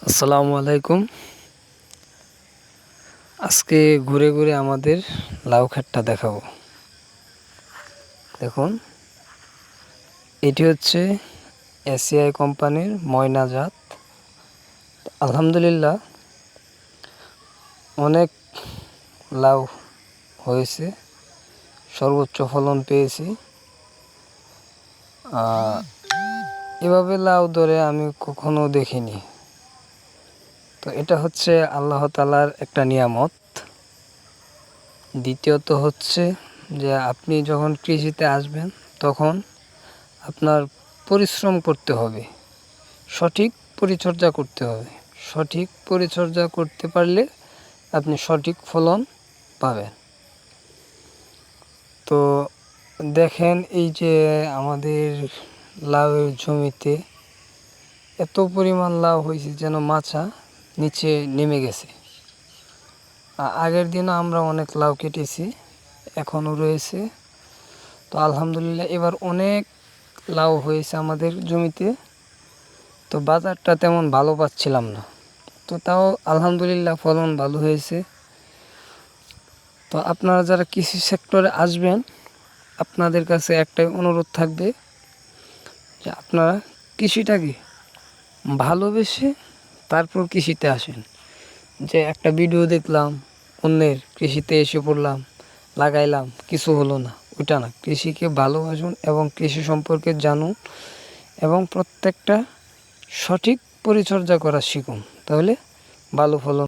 আসসালামু আলাইকুম। আজকে ঘুরে ঘুরে আমাদের লাউ ক্ষেতটা দেখাবো। দেখুন, এটি হচ্ছে এসিআই কোম্পানির ময়না জাত। আলহামদুলিল্লাহ অনেক লাউ হয়েছে, সর্বোচ্চ ফলন পেয়েছি। এভাবে লাউ ধরে আমি কখনো দেখিনি। তো এটা হচ্ছে আল্লাহ তাআলার একটা নিয়ামত। দ্বিতীয়ত হচ্ছে যে আপনি যখন কৃষিতে আসবেন তখন আপনার পরিশ্রম করতে হবে, সঠিক পরিচর্যা করতে হবে। সঠিক পরিচর্যা করতে পারলে আপনি সঠিক ফলন পাবেন। তো দেখেন, এই যে আমাদের লাউয়ের জমিতে এত পরিমাণ লাউ হয়েছে যেন মাচা নিচে নেমে গেছে। আগের দিনও আমরা অনেক লাউ কেটেছি, এখনও রয়েছে। তো আলহামদুলিল্লাহ এবার অনেক লাউ হয়েছে আমাদের জমিতে। তো বাজারটা তেমন ভালো পাচ্ছিলাম না, তো তাও আলহামদুলিল্লাহ ফলন ভালো হয়েছে। তো আপনারা যারা কৃষি সেক্টরে আসবেন, আপনাদের কাছে একটাই অনুরোধ থাকবে যে আপনারা কৃষিটাকে ভালোবেসে তারপর কৃষিতে আসেন। যে একটা ভিডিও দেখলাম, অন্যের কৃষিতে এসে পড়লাম, লাগাইলাম, কিছু হলো না, ওইটা না। কৃষিকে ভালোবাসুন এবং কৃষি সম্পর্কে জানুন এবং প্রত্যেকটা সঠিক পরিচর্যা করা শিখুন, তাহলে ভালো ফলন।